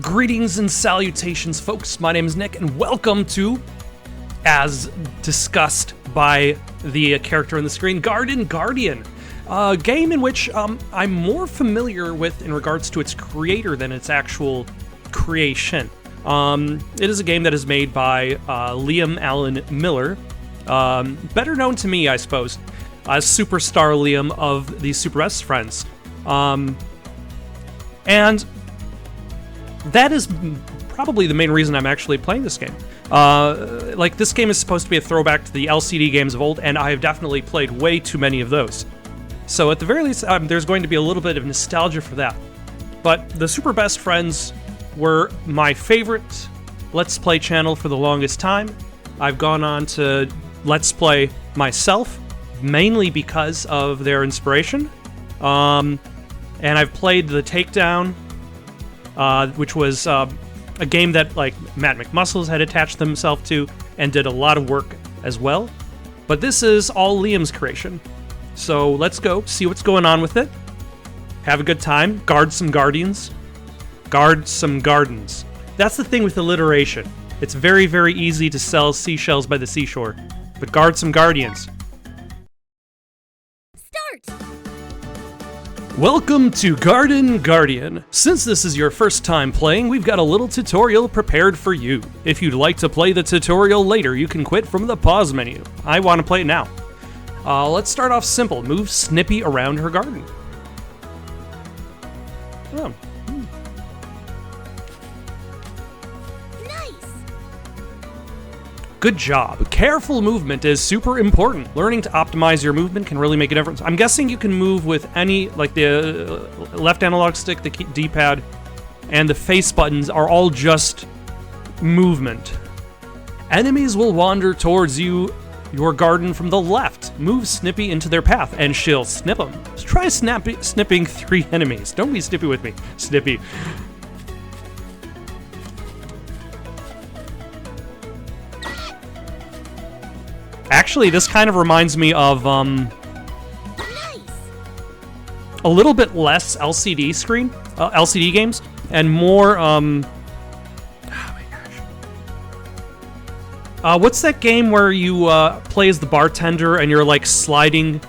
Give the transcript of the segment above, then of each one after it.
Greetings and salutations, folks. My name is Nick, and welcome to, as discussed by the character on the screen, Garden Guardian. A game in which I'm more familiar with in regards to its creator than its actual creation. It is a game that is made by Liam Allen Miller, better known to me, I suppose, as Superstar Liam of the Super Best Friends. And that is probably the main reason I'm actually playing this game. This game is supposed to be a throwback to the LCD games of old, and I have definitely played way too many of those. So at the very least, there's going to be a little bit of nostalgia for that. But the Super Best Friends were my favorite Let's Play channel for the longest time. I've gone on to Let's Play myself, mainly because of their inspiration. And I've played The Takedown, which was a game that Matt McMuscles had attached himself to and did a lot of work as well. But this is all Liam's creation. So let's go see what's going on with it. Have a good time. Guard some guardians. Guard some gardens. That's the thing with alliteration. It's very, very easy to sell seashells by the seashore. But guard some guardians. Welcome to Garden Guardian. Since this is your first time playing, we've got a little tutorial prepared for you. If you'd like to play the tutorial later, you can quit from the pause menu. I want to play it now. Let's start off simple. Move Snippy around her garden. Oh. Nice. Good job. Careful movement is super important. Learning to optimize your movement can really make a difference. I'm guessing you can move with any, the left analog stick, the D-pad, and the face buttons are all just movement. Enemies will wander towards your garden from the left. Move Snippy into their path, and she'll snip them. Try snipping 3 enemies. Don't be snippy with me, Snippy. Actually, this kind of reminds me of a little bit less LCD games, and more what's that game where you play as the bartender and you're sliding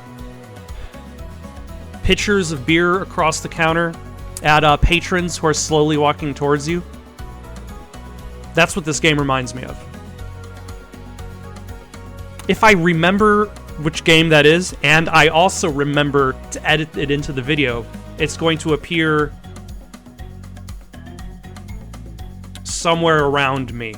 pitchers of beer across the counter at patrons who are slowly walking towards you? That's what this game reminds me of. If I remember which game that is, and I also remember to edit it into the video, it's going to appear somewhere around me.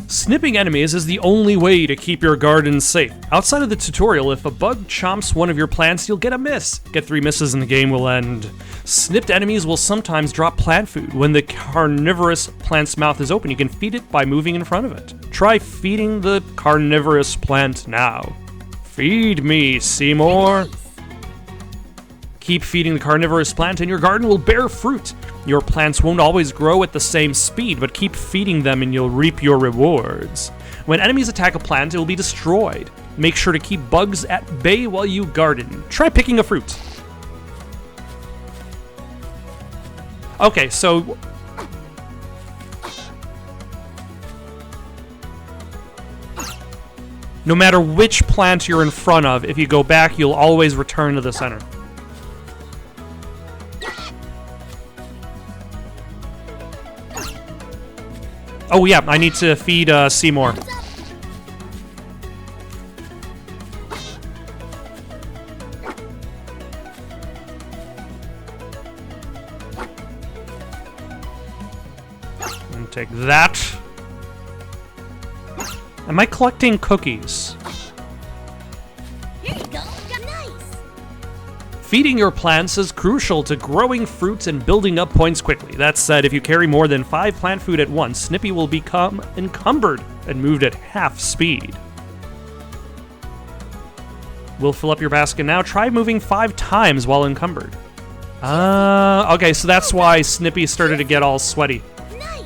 Snipping enemies is the only way to keep your garden safe. Outside of the tutorial, if a bug chomps one of your plants, you'll get a miss. Get 3 misses and the game will end. Snipped enemies will sometimes drop plant food. When the carnivorous plant's mouth is open, you can feed it by moving in front of it. Try feeding the carnivorous plant now. Feed me, Seymour. Keep feeding the carnivorous plant and your garden will bear fruit. Your plants won't always grow at the same speed, but keep feeding them and you'll reap your rewards. When enemies attack a plant, it will be destroyed. Make sure to keep bugs at bay while you garden. Try picking a fruit. Okay, so no matter which plant you're in front of, if you go back, you'll always return to the center. Oh yeah, I need to feed Seymour. And take that. Am I collecting cookies? Here you go. Nice. Feeding your plants is crucial to growing fruits and building up points quickly. That said, if you carry more than 5 plant food at once, Snippy will become encumbered and moved at half speed. We'll fill up your basket now. Try moving 5 times while encumbered. Okay, so that's why Snippy started to get all sweaty. Nice.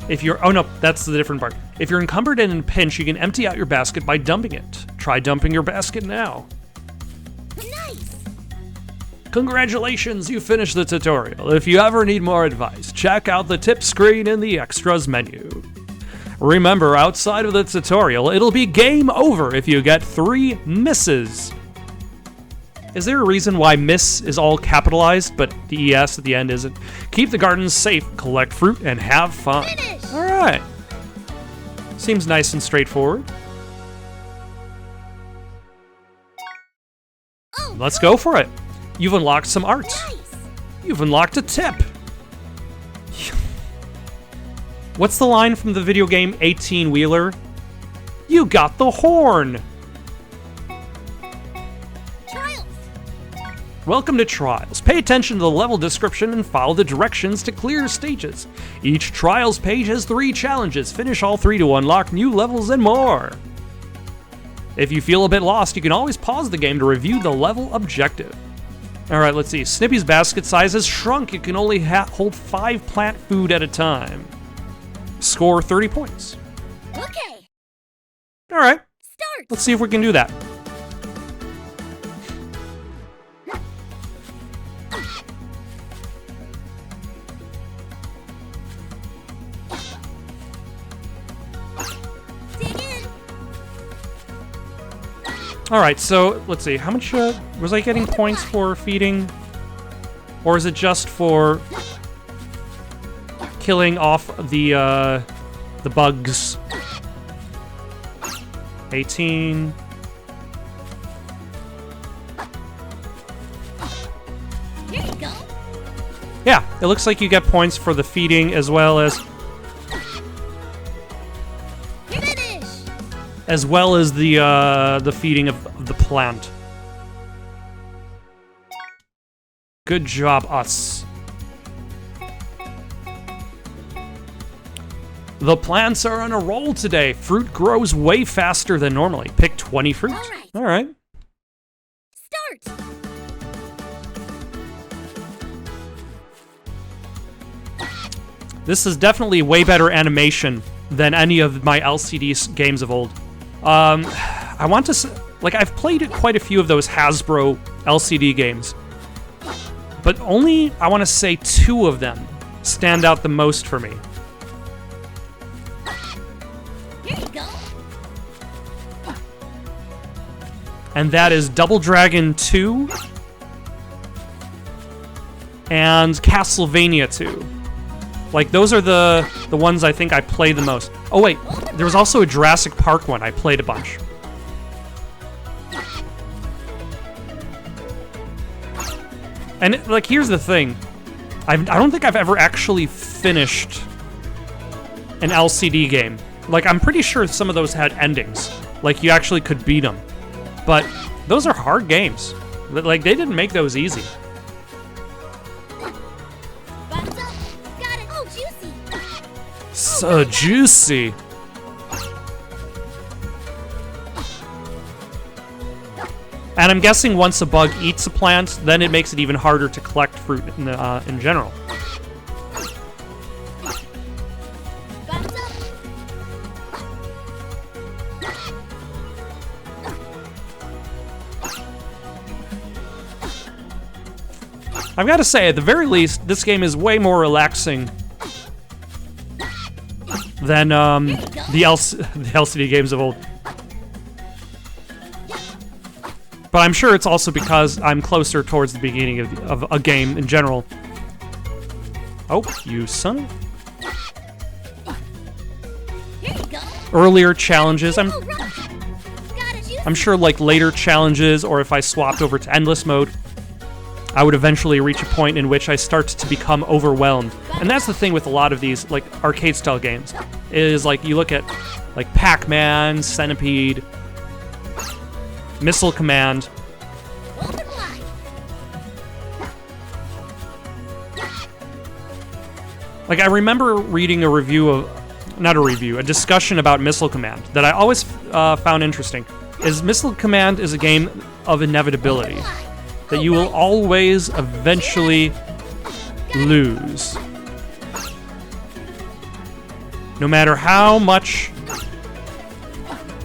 If you're, oh no, that's the different part. If you're encumbered and in pinch, you can empty out your basket by dumping it. Try dumping your basket now. Nice. Congratulations, you finished the tutorial. If you ever need more advice, check out the tip screen in the extras menu. Remember, outside of the tutorial, it'll be game over if you get 3 misses. Is there a reason why miss is all capitalized, but the ES at the end isn't? Keep the gardens safe, collect fruit, and have fun. Finish. All right. Seems nice and straightforward. Oh, Let's go for it. You've unlocked some art. nice. You've unlocked a tip. What's the line from the video game 18-Wheeler? You got the horn. Trials. Welcome to Trials. Pay attention to the level description and follow the directions to clear stages. Each Trials page has 3 challenges. Finish all 3 to unlock new levels and more. If you feel a bit lost, you can always pause the game to review the level objective. All right, let's see. Snippy's basket size has shrunk. It can only hold 5 plant food at a time. Score 30 points. Okay. All right, Start. let's see if we can do that. Dig in. All right, so let's see. How much was I getting points for feeding? Or is it just for killing off the bugs? 18. Here you go. Yeah, it looks like you get points for the feeding as well as Finish. the feeding of the plant. Good job, us. The plants are on a roll today. Fruit grows way faster than normally. Pick 20 fruit. All right. All right. Start. This is definitely way better animation than any of my LCD games of old. I want to like I've played quite a few of those Hasbro LCD games, but only I want to say 2 of them stand out the most for me. Here you go. And that is Double Dragon 2 and Castlevania 2. Like, those are the ones I think I play the most. Oh, wait. There was also a Jurassic Park one I played a bunch. And, like, here's the thing. I don't think I've ever actually finished an LCD game. Like, I'm pretty sure some of those had endings. Like, you actually could beat them. But those are hard games. Like, they didn't make those easy. Bottoms up. Got it. Oh, juicy. So juicy. And I'm guessing once a bug eats a plant, then it makes it even harder to collect fruit in general. Bottoms up. I've got to say, at the very least, this game is way more relaxing than the LCD games of old. But I'm sure it's also because I'm closer towards the beginning of a game in general. Oh, you son of... Here you go. Earlier challenges, Oh, right. Got it, juicy. I'm sure like later challenges, or if I swapped over to endless mode, I would eventually reach a point in which I start to become overwhelmed. And that's the thing with a lot of these like arcade-style games, is like you look at like Pac-Man, Centipede, Missile Command. Open wide. Like, I remember reading a review of, not a review, a discussion about Missile Command that I always found interesting. Is Missile Command is a game of inevitability, that you will always eventually lose. No matter how much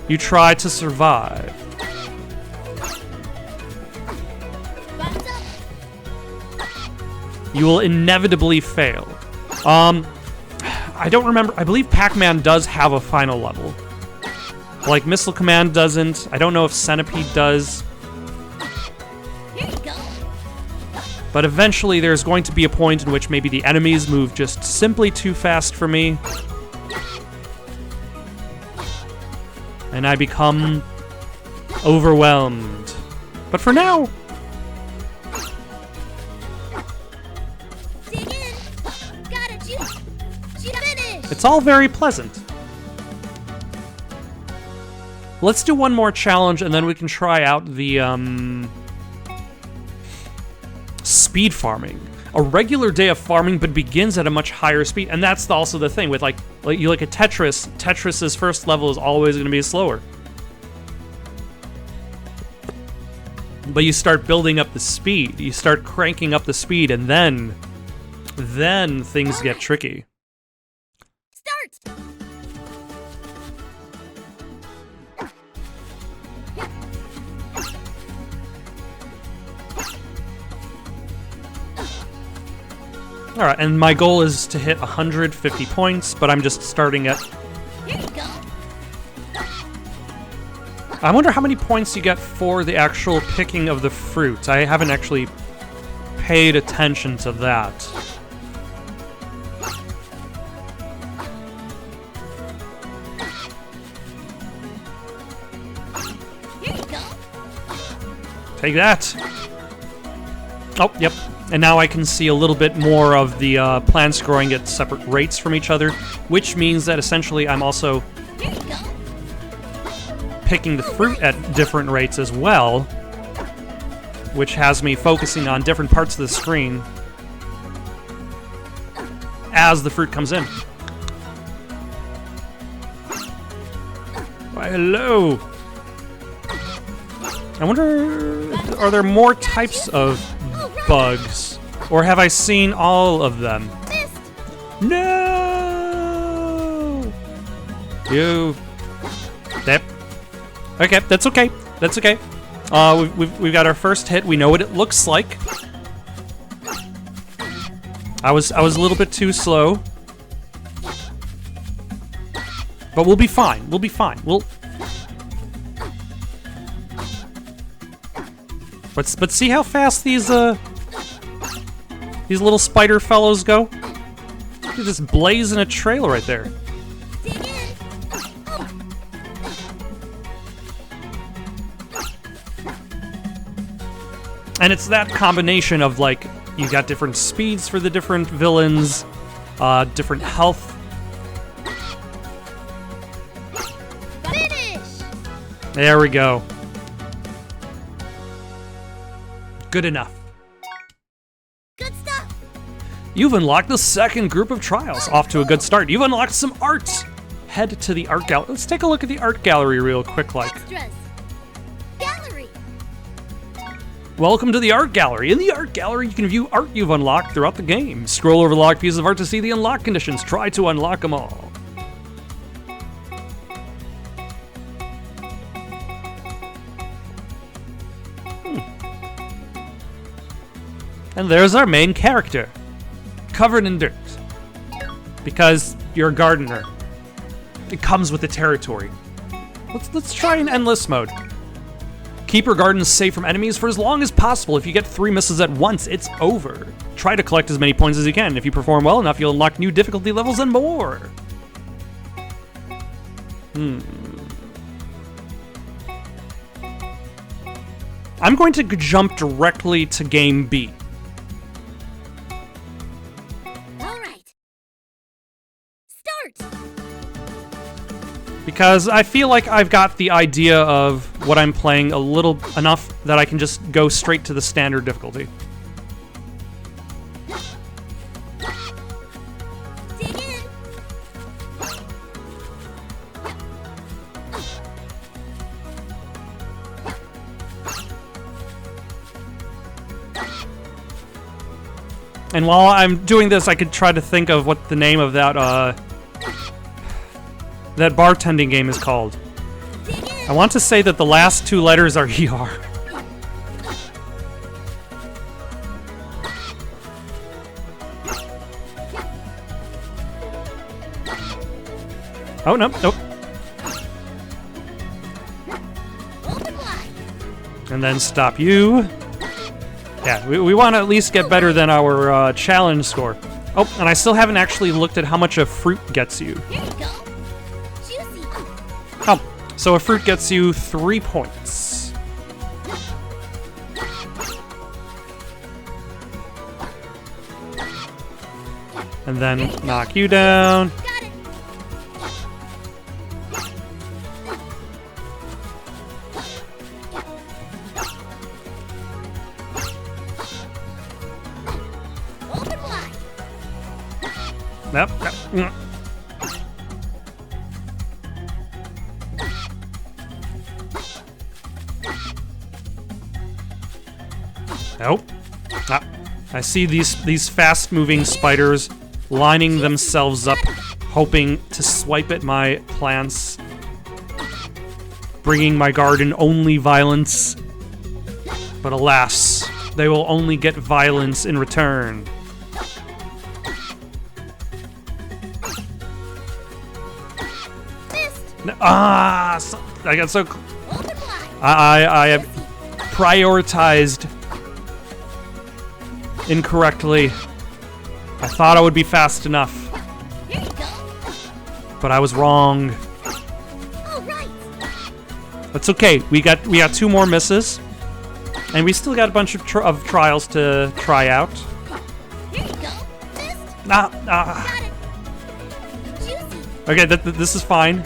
you try to survive. Bottoms up. you will inevitably fail. I don't remember. I believe Pac-Man does have a final level. Like, Missile Command doesn't. I don't know if Centipede does. Here you go. But eventually there's going to be a point in which maybe the enemies move just simply too fast for me. And I become overwhelmed. But for now, Dig in. Got it, you finished. it's all very pleasant. Let's do one more challenge and then we can try out the speed farming. A regular day of farming but begins at a much higher speed, and that's also the thing with like you look at Tetris's first level is always going to be slower. But you start building up the speed, you start cranking up the speed, and then things get tricky. Start. All right, and my goal is to hit 150 points, but I'm just starting at... Here you go. I wonder how many points you get for the actual picking of the fruit. I haven't actually paid attention to that. Here you go. Take that! Oh, yep. And now I can see a little bit more of the plants growing at separate rates from each other, which means that essentially I'm also Here you go. picking the fruit at different rates as well, which has me focusing on different parts of the screen as the fruit comes in. Why, hello! I wonder, are there more types of bugs? Or have I seen all of them? Missed. No! You... Yep. Okay, that's okay. That's okay. We've got our first hit. We know what it looks like. I was a little bit too slow. But we'll be fine. We'll be fine. But see how fast these little spider fellows go? Look at this blazing a trail right there. Dig in. Oh. And it's that combination of, like, you got different speeds for the different villains, different health. Finish. There we go. Good enough. Good stuff. You've unlocked the second group of trials. Off to a good start. You've unlocked some art. Head to the art gallery. Let's take a look at the art gallery real quick, like. Extras. Gallery. Welcome to the art gallery. In the art gallery, you can view art you've unlocked throughout the game. Scroll over the locked pieces of art to see the unlock conditions. Try to unlock them all. And there's our main character, covered in dirt. Because you're a gardener. It comes with the territory. Let's try an endless mode. Keep your gardens safe from enemies for as long as possible. If you get 3 misses at once, it's over. Try to collect as many points as you can. If you perform well enough, you'll unlock new difficulty levels and more. I'm going to jump directly to game B. All right. Start. Because I feel like I've got the idea of what I'm playing a little enough that I can just go straight to the standard difficulty. Dig in. And while I'm doing this, I could try to think of what the name of that that bartending game is called. Dig in. I want to say that the last 2 letters are ER. Oh, no, nope. Open wide. And then stop you. Yeah, we want to at least get better than our challenge score. Oh, and I still haven't actually looked at how much a fruit gets you. Here you go. Juicy. Oh, so a fruit gets you 3 points. And then knock you down. Got it. Open wide. Nope. Nope. Ah, I see these fast-moving spiders lining themselves up, hoping to swipe at my plants, bringing my garden only violence. But alas, they will only get violence in return. Missed. I got so. Open wide. I have prioritized incorrectly. I thought I would be fast enough, Here you go. but I was wrong. All right. That's okay. We got 2 more misses, and we still got a bunch of trials to try out. Here you go. Missed. Ah. Got it. Juicy. Okay, this is fine.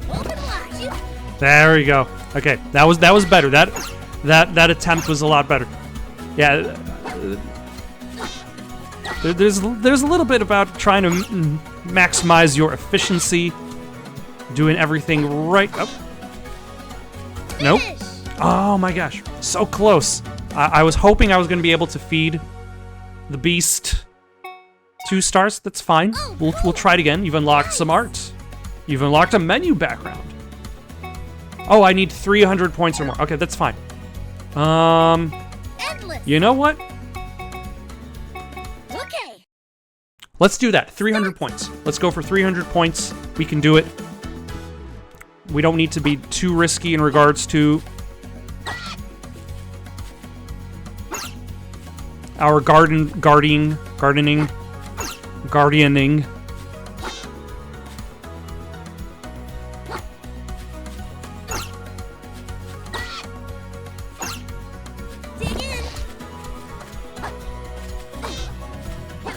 Open wide. Juicy. There we go. Okay, that was better. That attempt was a lot better. Yeah. There's a little bit about trying to maximize your efficiency, doing everything right. Oh. Nope. Finish. Oh my gosh, so close. I was hoping I was going to be able to feed the beast 2 stars. That's fine. We'll try it again. You've unlocked some art. You've unlocked a menu background. Oh, I need 300 points or more. Okay, that's fine. Endless. You know what? Okay. Let's do that. 300 points. Let's go for 300 points. We can do it. We don't need to be too risky in regards to our gardening. Dig in.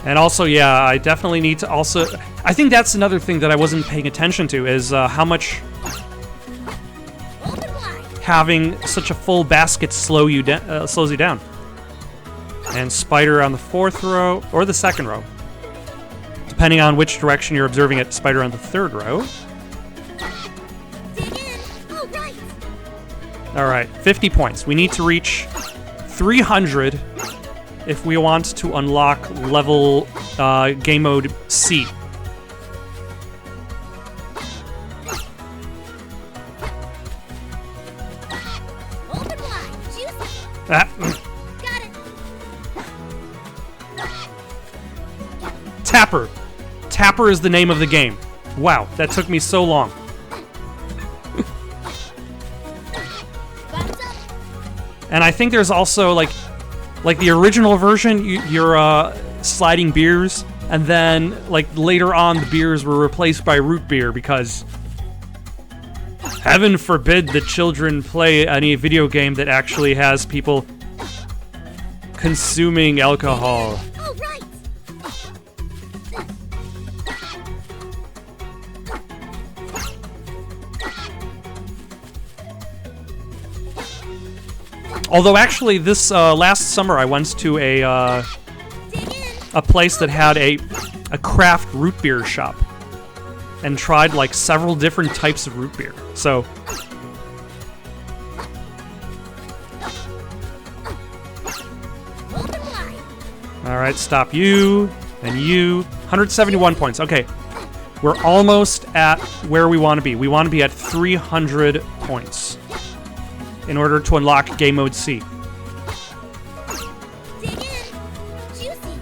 And also, yeah, I definitely need to also... I think that's another thing that I wasn't paying attention to, is how much Open wide. having such a full basket slows you down. And spider on the 4th row, or the 2nd row. Depending on which direction you're observing it, spider on the 3rd row. Dig in. All right. Alright, 50 points. We need to reach 300 if we want to unlock level game mode C. Open wide. Juicy. Ah, Got it. Tapper. Tapper is the name of the game. Wow, that took me so long. Butts up. And I think there's also like the original version, you're sliding beers, and then like later on the beers were replaced by root beer because heaven forbid that children play any video game that actually has people consuming alcohol. All right. Although actually this last summer I went to Dig in. a place that had a craft root beer shop and tried like several different types of root beer. So Open wide. all right, stop you and you. 171 points. Okay. We're almost at where we want to be. We want to be at 300 points. in order to unlock Game Mode C. Dig in. Juicy.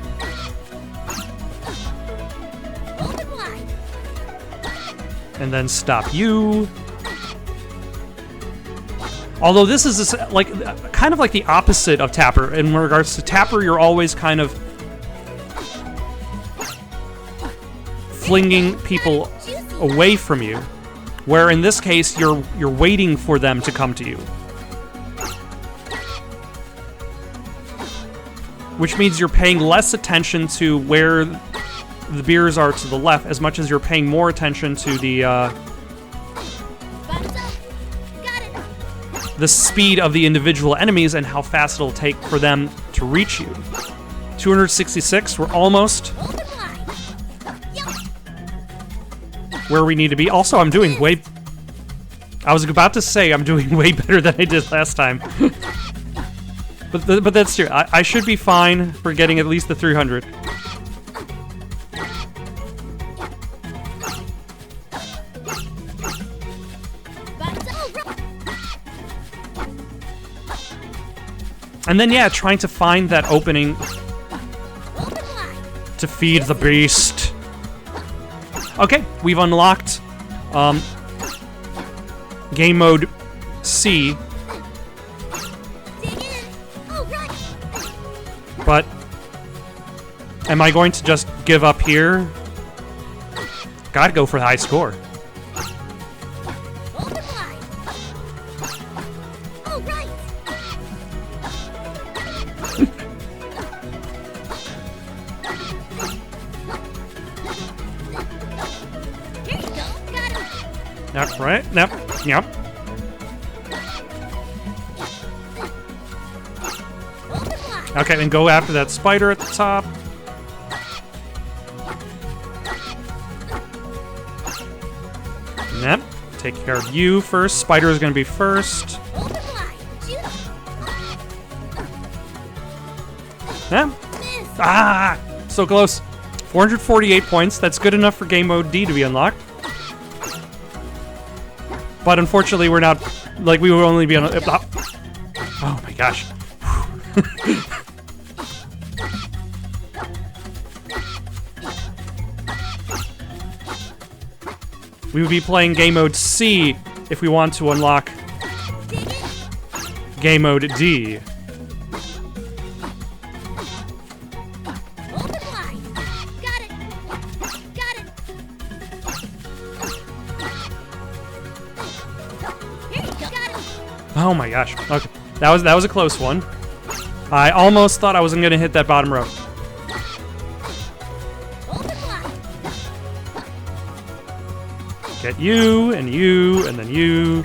Open wide. And then stop you. Although this is like kind of like the opposite of Tapper. In regards to Tapper, you're always kind of flinging people away from you, where in this case you're waiting for them to come to you. Which means you're paying less attention to where the beers are to the left as much as you're paying more attention to the speed of the individual enemies and how fast it'll take for them to reach you. 266, we're almost where we need to be. Also, I'm doing way... I was about to say I'm doing way better than I did last time. but that's true. I should be fine for getting at least the 300. And then, yeah, trying to find that opening to feed the beast. Okay, we've unlocked Game Mode C. But am I going to just give up here? Gotta go for the high score. Yep, right? Yep. Yep. Okay, and go after that spider at the top. Yep. Take care of you first. Spider is going to be first. Yep. Ah! So close. 448 points. That's good enough for Game Mode D to be unlocked. But unfortunately, we're not, like, we will only be on a, oh my gosh. We would be playing Game Mode C if we want to unlock Game Mode D. Oh my gosh. Okay. That was a close one. I almost thought I wasn't gonna hit that bottom row. Get you, and then you.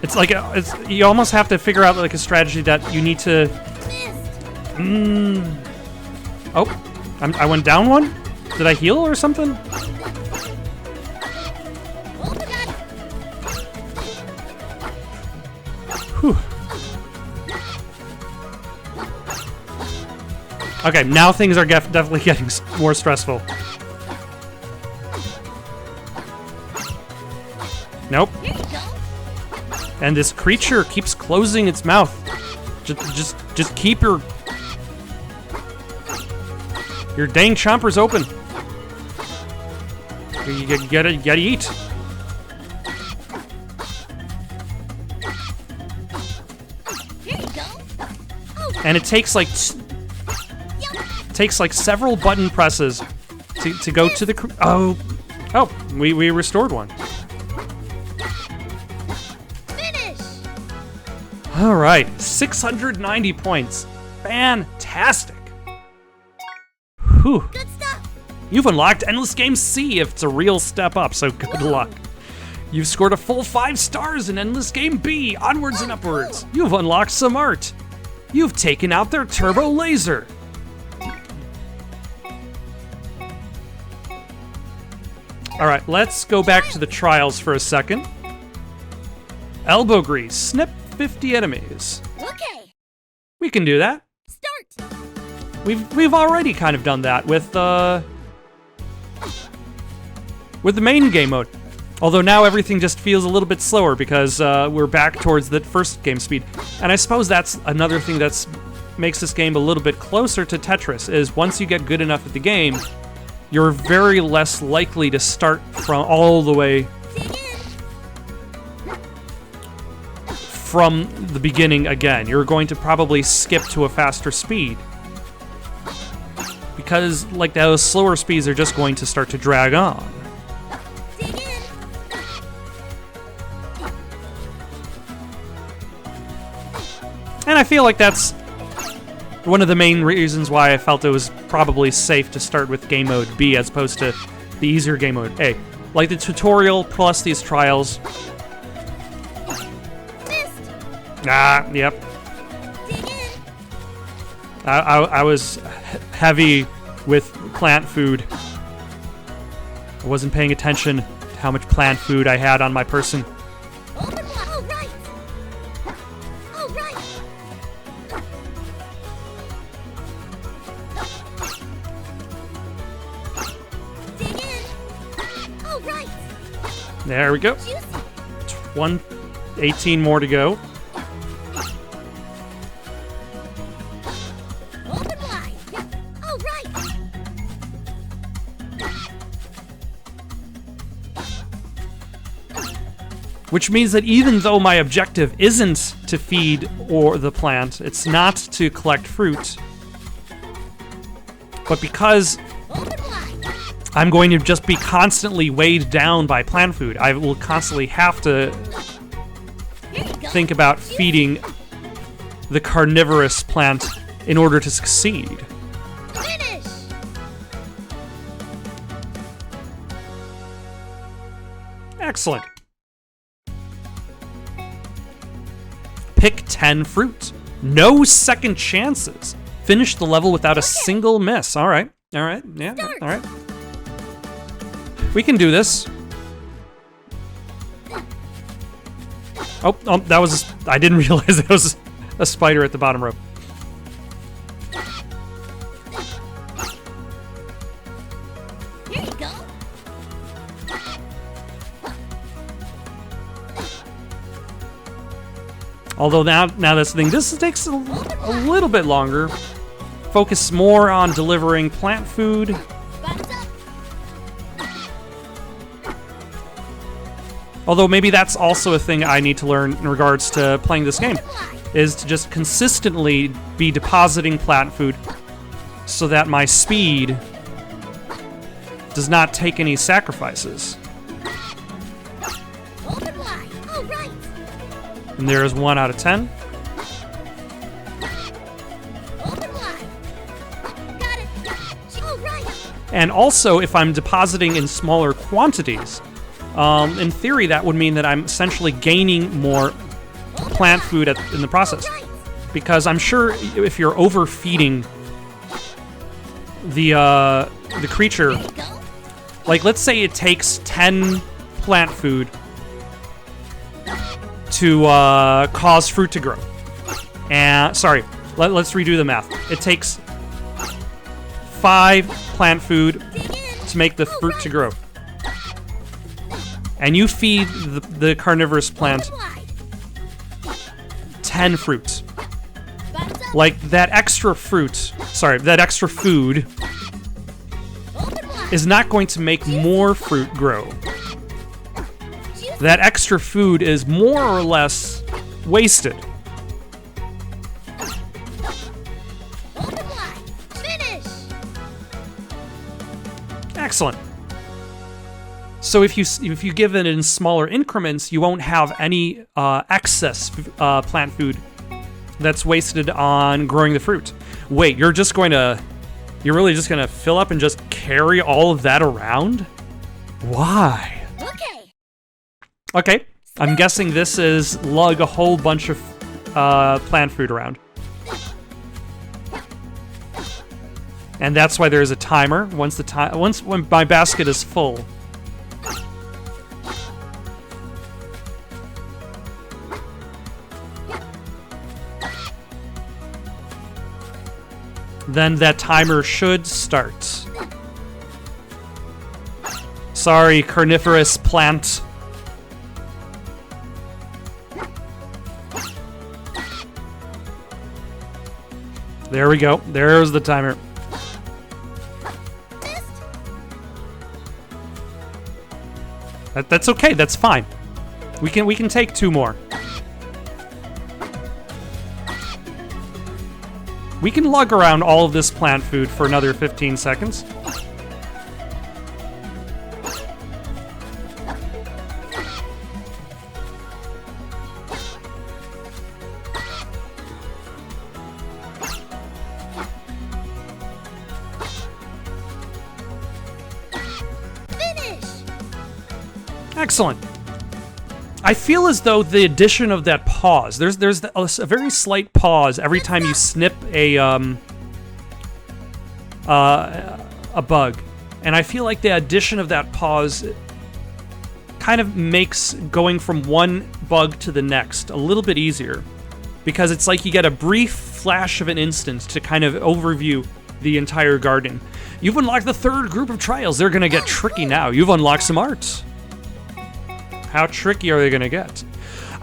It's like you almost have to figure out like a strategy that you need to. Oh, I went down one. Did I heal or something? Whew. Okay, now things are definitely getting more stressful. Nope. And this creature keeps closing its mouth. Just keep your dang chompers open. You gotta eat. And it takes like several button presses to go to the oh we restored one. Finish. All right, 690 points. Fantastic. Whew. Good stuff. You've unlocked Endless Game C if it's a real step up, so good luck. You've scored a full 5 stars in Endless Game B, onwards and upwards. You've unlocked some art. You've taken out their turbo laser. All right, let's go back to the trials for a second. Elbow grease, snip 50 enemies. Okay. We can do that. Start. We've already kind of done that with with the main game mode. Although now everything just feels a little bit slower because we're back towards the first game speed. And I suppose that's another thing that makes this game a little bit closer to Tetris, is once you get good enough at the game, you're very less likely to start from all the way from the beginning again. You're going to probably skip to a faster speed. Because, like, those slower speeds are just going to start to drag on. And I feel like that's one of the main reasons why I felt it was probably safe to start with game mode B as opposed to the easier game mode A. Like the tutorial plus these trials. Yep. I was heavy with plant food. I wasn't paying attention to how much plant food I had on my person. There we go. 18 more to go. Which means that even though my objective isn't to feed the plant, it's not to collect fruit, but because I'm going to just be constantly weighed down by plant food, I will constantly have to think about feeding the carnivorous plant in order to succeed. Finish. Excellent. Pick 10 fruit. No second chances. Finish the level without a single miss. All right. All right. Yeah. All right. We can do this. Oh, that was... I didn't realize there was a spider at the bottom row. Here you go. Although now that's the thing. This takes a little bit longer. Focus more on delivering plant food. Although maybe that's also a thing I need to learn in regards to playing this game, is to just consistently be depositing plant food so that my speed does not take any sacrifices. And there is 1 out of 10. And also, if I'm depositing in smaller quantities, in theory, that would mean that I'm essentially gaining more plant food in the process. Because I'm sure if you're overfeeding the creature, like let's say it takes 10 plant food to cause fruit to grow. And sorry, let's redo the math. It takes 5 plant food to make the fruit to grow. And you feed the carnivorous plant 10 fruits. Like, that extra food is not going to make more fruit grow. That extra food is more or less wasted. Excellent. So if you give it in smaller increments, you won't have any excess plant food that's wasted on growing the fruit. Wait, you're really just gonna fill up and just carry all of that around? Why? Okay, I'm guessing this is lug a whole bunch of plant food around. And that's why there's a timer. When my basket is full. Then that timer should start. Sorry, carnivorous plant. There we go. There's the timer. That's okay. That's fine. We can take 2 more. We can lug around all of this plant food for another 15 seconds. Excellent. I feel as though the addition of that pause, there's a very slight pause every time you snip a bug, and I feel like the addition of that pause kind of makes going from one bug to the next a little bit easier, because it's like you get a brief flash of an instant to kind of overview the entire garden. You've unlocked the 3rd group of trials. They're gonna get tricky now. You've unlocked some art. How tricky are they gonna get?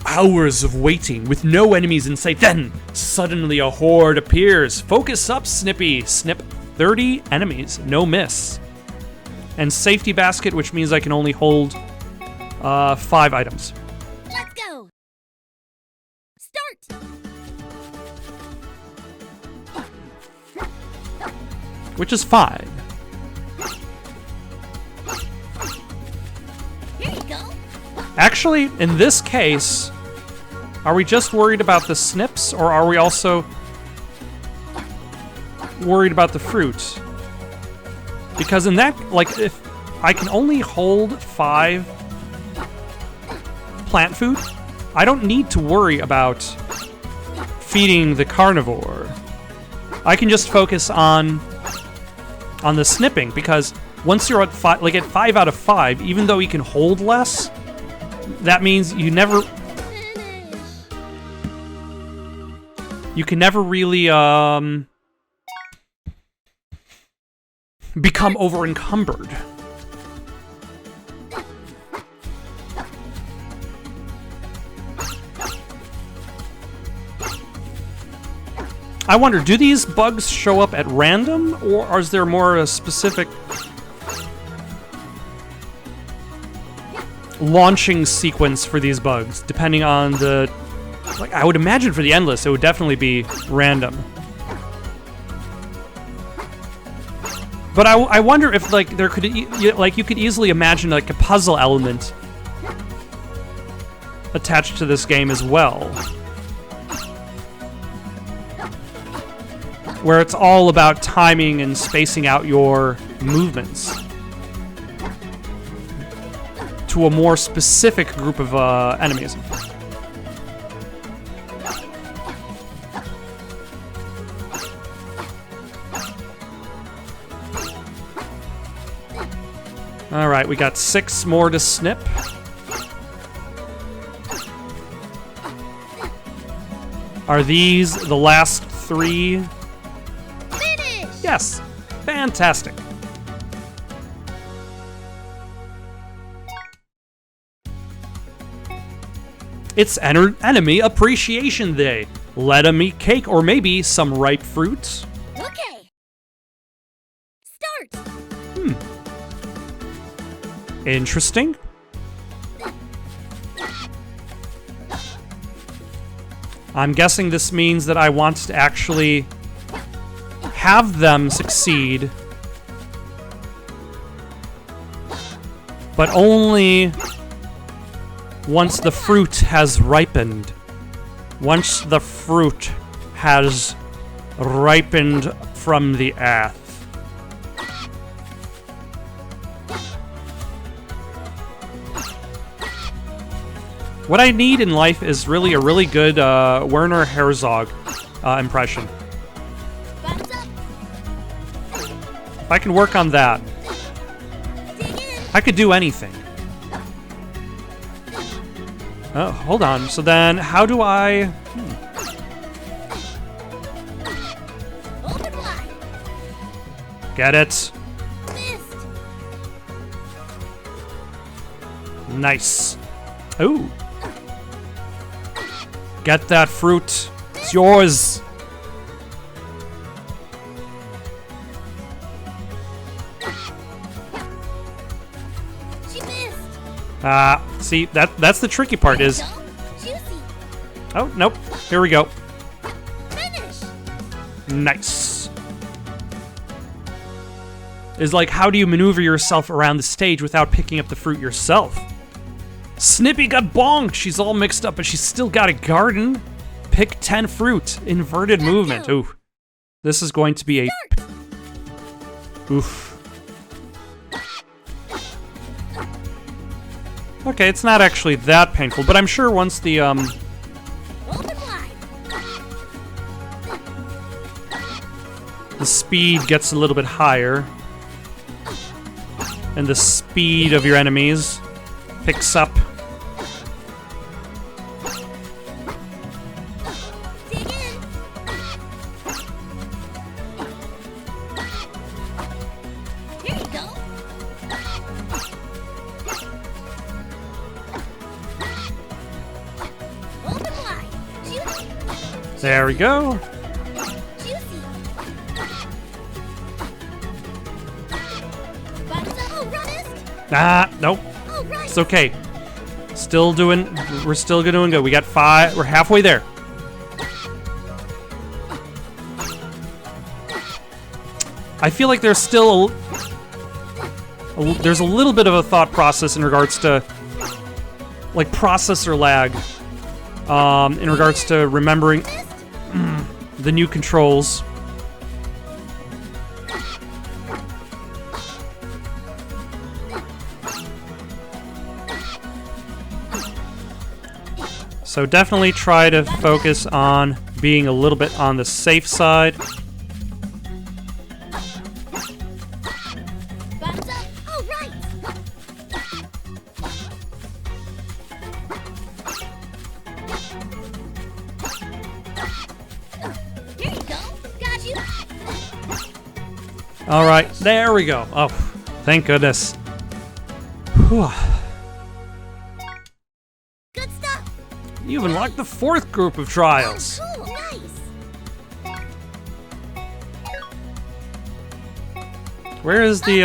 Hours of waiting with no enemies in sight. Then, suddenly a horde appears. Focus up, Snippy. Snip 30 enemies. No miss. And safety basket, which means I can only hold 5 items. Let's go. Start. Which is fine. Here you go. Actually, in this case, are we just worried about the snips, or are we also worried about the fruit? Because in that, like, if I can only hold 5 plant food, I don't need to worry about feeding the carnivore. I can just focus on the snipping, because once you're at 5, like at 5 out of 5, even though you can hold less, that means you can never really become over encumbered. I wonder, do these bugs show up at random, or is there more a specific launching sequence for these bugs, depending on the... Like, I would imagine for the endless, it would definitely be random. But I wonder if, like, there could... Like, you could easily imagine, like, a puzzle element attached to this game as well, where it's all about timing and spacing out your movements to a more specific group of enemies. All right, we got 6 more to snip. Are these the last 3? Finish. Yes, fantastic. It's Enemy Appreciation Day. Let 'em eat cake or maybe some ripe fruit. Okay. Start. Interesting. I'm guessing this means that I want to actually have them succeed, but only once the fruit has ripened. Once the fruit has ripened from the earth. What I need in life is really a really good Werner Herzog impression. Thumbs up. If I can work on that, Dig in. I could do anything. Oh, hold on. So then, how do I... Open wide. Get it? Missed. Nice. Ooh. Get that fruit. It's yours. She missed. See, that's the tricky part is... Juicy. Oh, nope. Here we go. Finish. Nice. Is like, how do you maneuver yourself around the stage without picking up the fruit yourself? Snippy got bonked. She's all mixed up, but she's still got a garden. Pick 10 fruit. Inverted movement. Ooh. This is going to be a... Oof. Okay, it's not actually that painful, but I'm sure once the, Open wide. the speed gets a little bit higher, and the speed of your enemies picks up. Dig in. Here you go. Open wide. Juicy. There we go. Juicy. Buttons up. Oh, runnest. Nope. Oh, right. It's okay. We're still doing good. We got 5, we're halfway there. I feel like there's still there's a little bit of a thought process in regards to, like, processor lag, in regards to remembering the new controls. So definitely try to focus on being a little bit on the safe side. Buttons up. Oh, right. Here you go. Got you. All right, there we go. Oh, thank goodness. Whew. Good stuff. You've unlocked the 4th group of trials. Oh, cool. Nice. Where is the,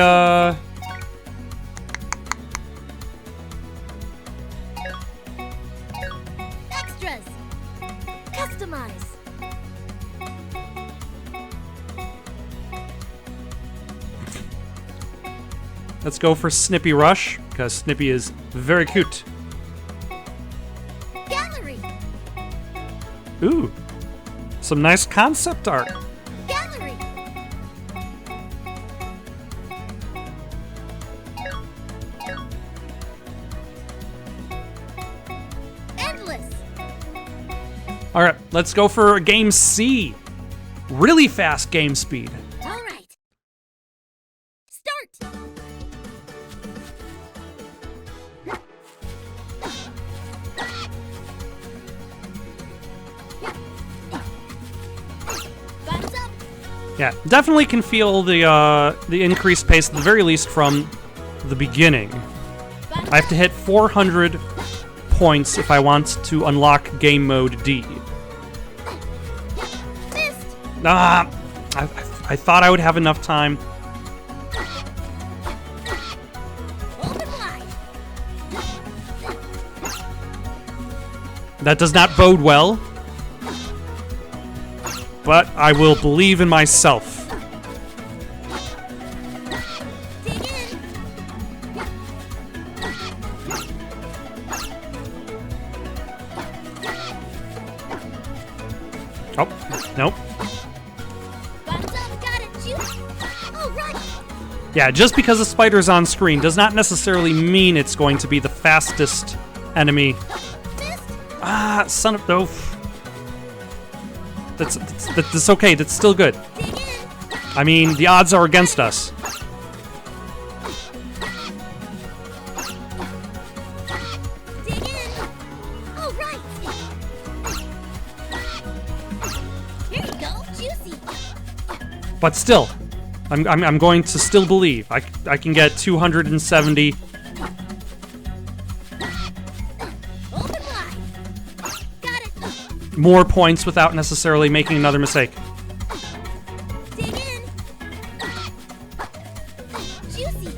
Extras. Customize. Let's go for Snippy Rush, because Snippy is very cute. Gallery. Ooh, some nice concept art. Gallery. Endless. All right, let's go for Game C. Really fast game speed. All right. Start. Buttons up. Yeah, definitely can feel the increased pace at the very least from the beginning. I have to hit 400 points if I want to unlock Game Mode D. Missed. I thought I would have enough time. Open wide. That does not bode well. But I will believe in myself. Dig in. Oh, nope. Buttons up. Got it. Juice. Oh, right. Yeah, just because a spider's on screen does not necessarily mean it's going to be the fastest enemy. Missed. Son of... Oh. That's okay, that's still good. Dig in. I mean, the odds are against us. Dig in. Oh, right. Here you go. Juicy. But still, I'm going to still believe. I can get 270. more points without necessarily making another mistake. Dig in. Juicy.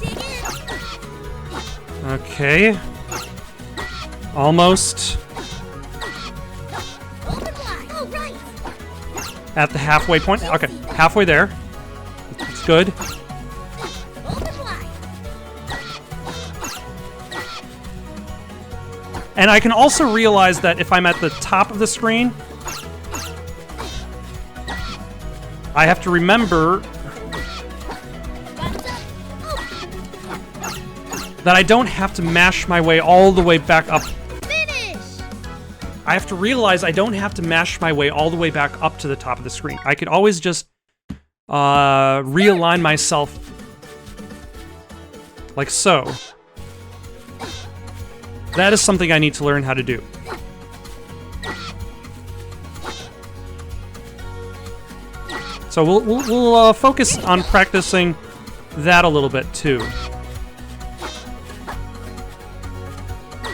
Dig in. Okay. Almost Open wide. Oh, right. at the halfway point. Okay, halfway there. It's good. Open wide. And I can also realize that if I'm at the top of the screen, I have to remember Button up. Oh, that I don't have to mash my way all the way back up. finish. I have to realize I don't have to mash my way all the way back up to the top of the screen. I could always just realign myself like so. That is something I need to learn how to do. So we'll focus on practicing that a little bit too.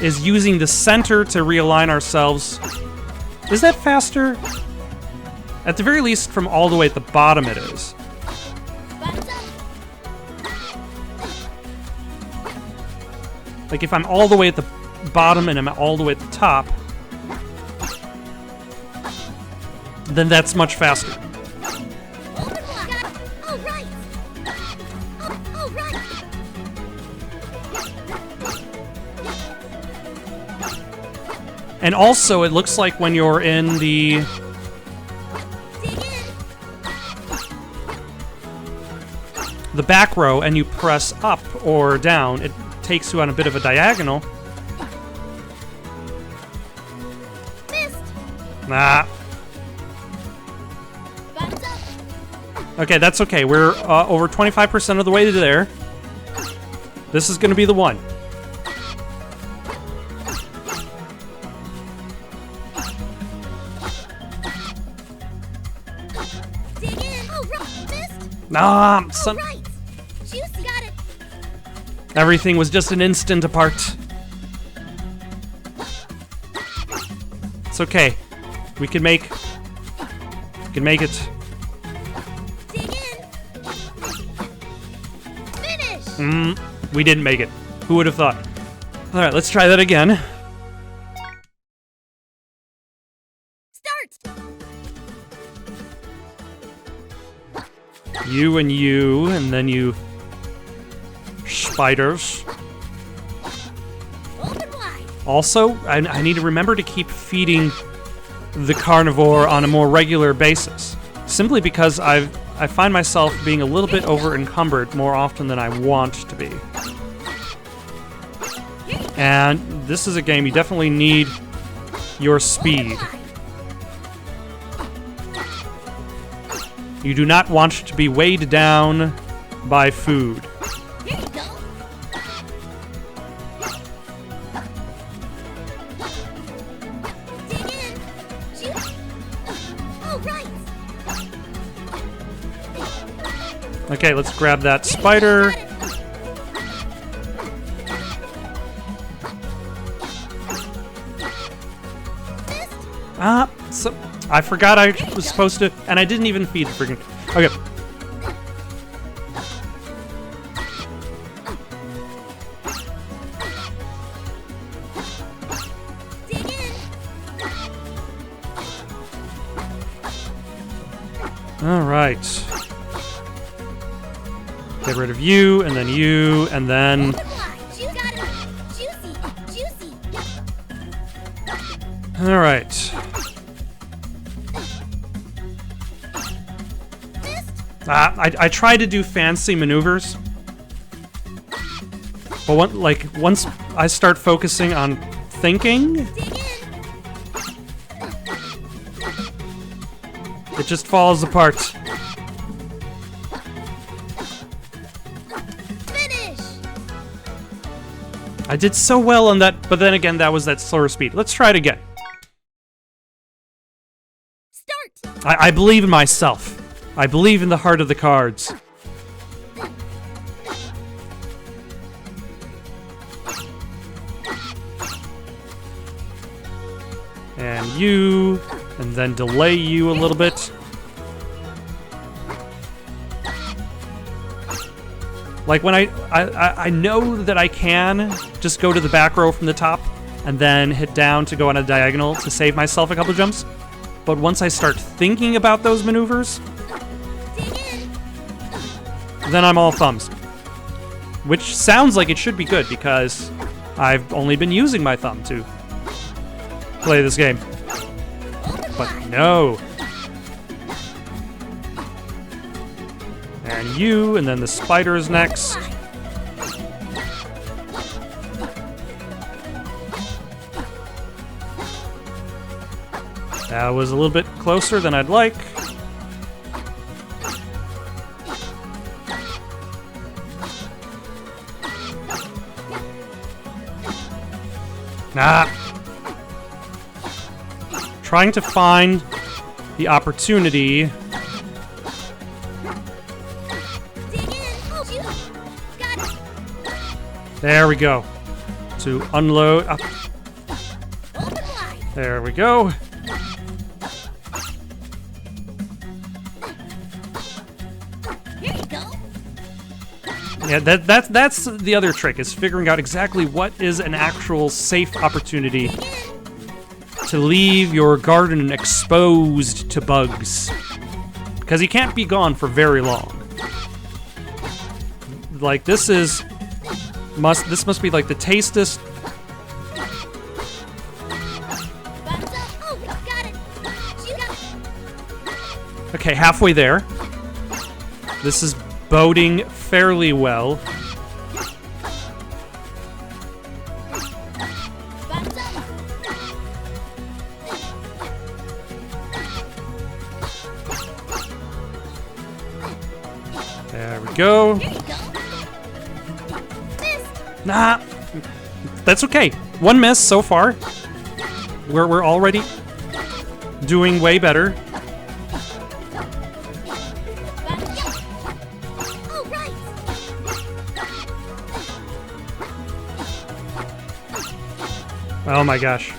Is using the center to realign ourselves. Is that faster? At the very least, from all the way at the bottom it is. Button up. Like if I'm all the way at the bottom and I'm all the way at the top, then that's much faster. Open wide. Oh, right. Oh, right. And also, it looks like when you're in the Dig in. back row and you press up or down, it takes you on a bit of a diagonal. Missed. Nah. Button up. Okay, that's okay. We're over 25% of the way to there. This is going to be the one. Dig in. Oh, right. Missed. Nah, Oh, son. right. Juicy. Got it. Everything was just an instant apart. It's okay. We can make it. Dig in. Finish. We didn't make it. Who would have thought? All right, let's try that again. Start. You and you, and then you spiders. Open wide. Also, I need to remember to keep feeding the carnivore on a more regular basis. Simply because I find myself being a little bit over-encumbered more often than I want to be. And this is a game you definitely need your speed. You do not want to be weighed down by food. Here you go. Dig in. Juice. Oh, right. Okay, let's grab that spider. Got it. Missed. So I forgot I was supposed to, and I didn't even feed the freaking. Okay. Dig in. All right. Get rid of you, and then you, and then. Open wide. You got it. Juicy. Juicy. All right. Missed. I try to do fancy maneuvers, but once I start focusing on thinking, Dig in. it just falls apart. Finish. I did so well on that, but then again, that was that slower speed. Let's try it again. Start. I believe in myself. I believe in the heart of the cards. And you, and then delay you a little bit. Like when I know that I can just go to the back row from the top and then hit down to go on a diagonal to save myself a couple jumps. But once I start thinking about those maneuvers, then I'm all thumbs. Which sounds like it should be good because I've only been using my thumb to play this game. But no. And you, and then the spiders next. That was a little bit closer than I'd like. Trying to find the opportunity. There we go. To unload. Up. There we go. Here you go. Yeah, that's the other trick, is figuring out exactly what is an actual safe opportunity to leave your garden exposed to bugs. Because he can't be gone for very long. Like, this must be like the tastiest. Okay, halfway there. This is boding fairly well. There we go. Nah, that's okay. One miss so far. We're already doing way better. Oh my gosh.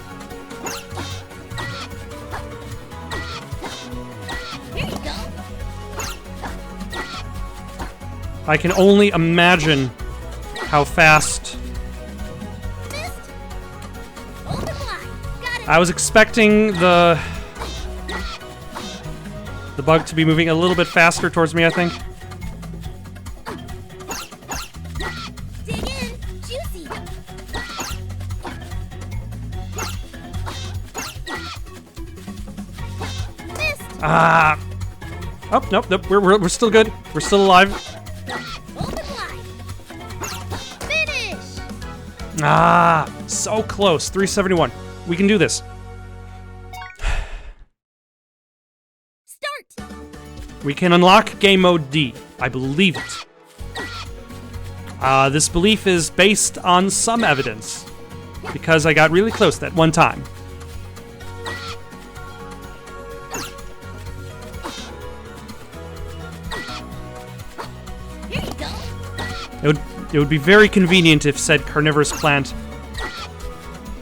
I can only imagine how fast. I was expecting the bug to be moving a little bit faster towards me, I think. Oh, nope, we're still good. We're still alive. So close. 371. We can do this. Start. We can unlock game mode D. I believe it. This belief is based on some evidence, because I got really close that one time. Here you go. It would be very convenient if said carnivorous plant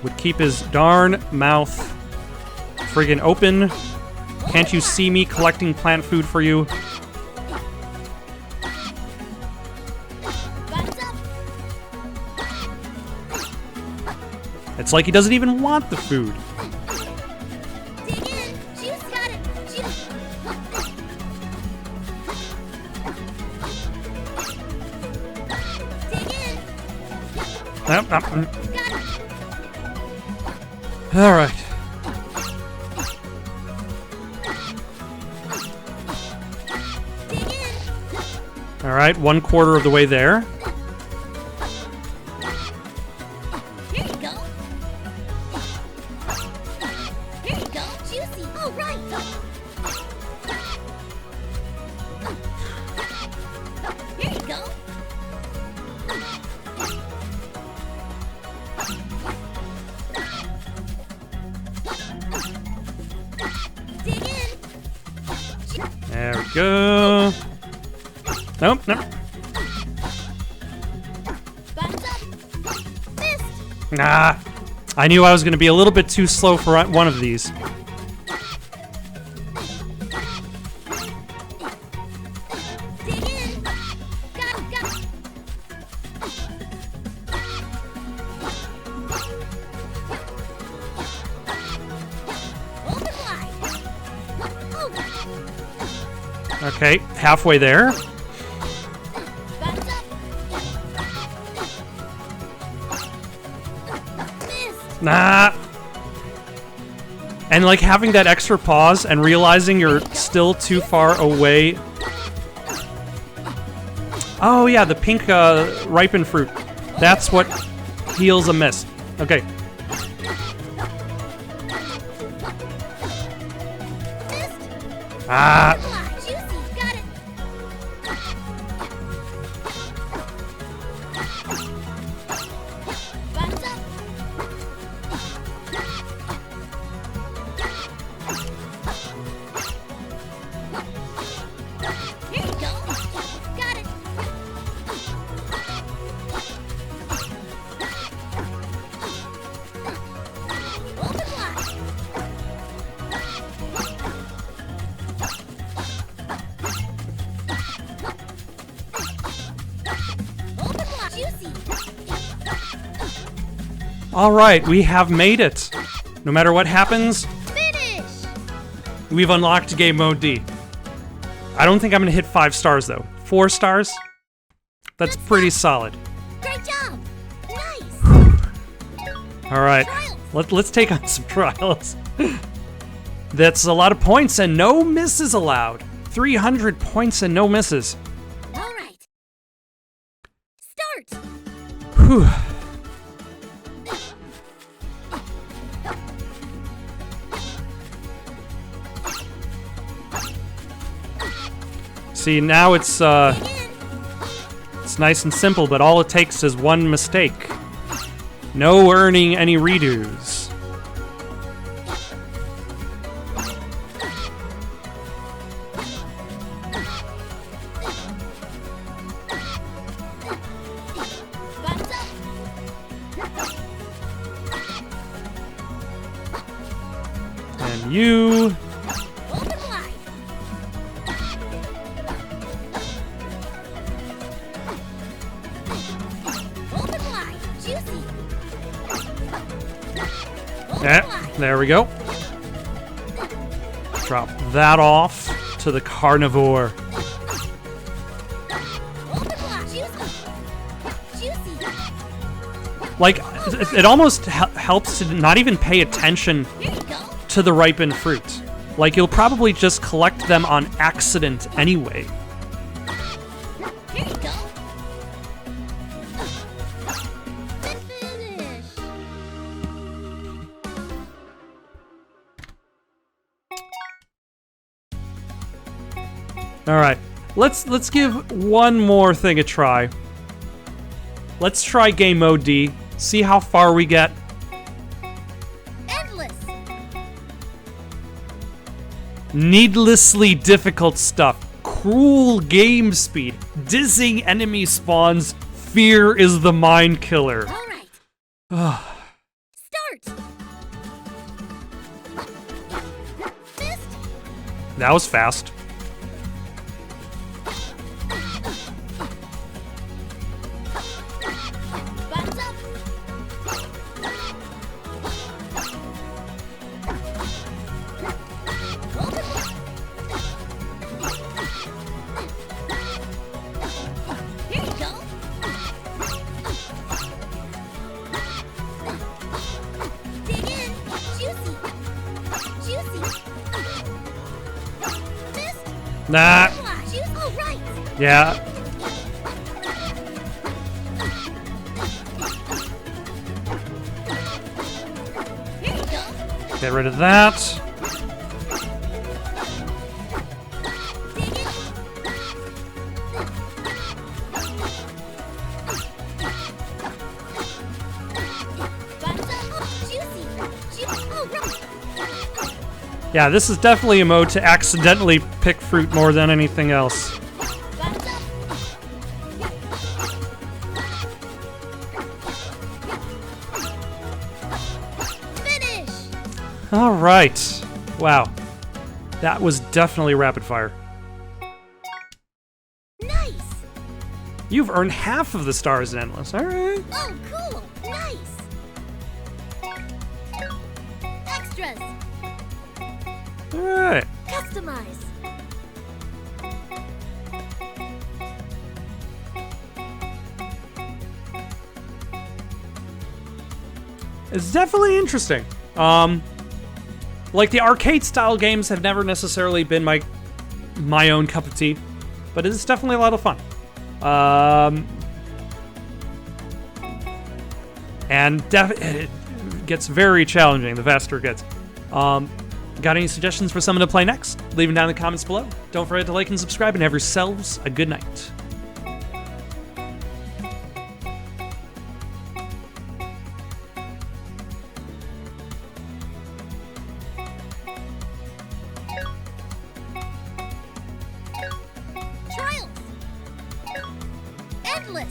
would keep his darn mouth friggin' open. Can't you see me collecting plant food for you? It's like he doesn't even want the food. All right. All right, 1/4 of the way there. Here you go. Here you go. Juicy. All right. Here you go. Dig in. There we go. Nope, nope. Buttons up. Missed. I knew I was going to be a little bit too slow for one of these. Dig in. Got it. Overglide. Over. Okay, halfway there. Bounce up. Missed. Nah. And like having that extra pause and realizing you're still too far away. Oh yeah, the pink ripened fruit. That's what heals a miss. Okay. Missed. Ah. Overglide. Juicy. Got it. Bounce up. Here you go. Got it. Overglide. Overglide. Juicy. All right, we have made it. No matter what happens, Finish. we've unlocked Game Mode D. I don't think I'm gonna hit 5 stars though. 4 stars? That's pretty solid. Great job. Nice. All right, Trials. let's take on some trials. That's a lot of points and no misses allowed. 300 points and no misses. All right. Start. Whew. See, now it's Dig in. it's nice and simple, but all it takes is one mistake. No earning any redos. Bounce up. And you... Overglide. Overglide. Juicy. Eh, Overglide. there we go. Drop that off to the carnivore. Overglide. Juicy. Juicy. Like, it almost helps to not even pay attention Here you go. to the ripened fruit. Like, you'll probably just collect them on accident anyway. Here you go. Finish. All right, let's give one more thing a try. Let's try Game Mode D. See how far we get. Endless. Needlessly difficult stuff. Cruel game speed. Dizzying enemy spawns. Fear is the mind killer. All right. Start. Missed. That was fast. Bounce up. Overglide. Here you go. Dig in. Juicy. Juicy. Missed. Nah. Juicy. Oh, right. Yeah. Here you go. Get rid of that. Dig in. Bounce up. Oh, juicy. Juicy. Oh, right. Yeah, this is definitely a mode to accidentally pick fruit more than anything else. Bounce up. All right. Wow. That was definitely rapid fire. Nice. You've earned half of the stars in Endless. All right. Oh, cool. Nice. Extras. All right. Customize. It's definitely interesting. Like the arcade style games have never necessarily been my own cup of tea, but it's definitely a lot of fun. And it gets very challenging the faster it gets. Got any suggestions for someone to play next? Leave them down in the comments below. Don't forget to like and subscribe, and have yourselves a good night. Trials. Endless.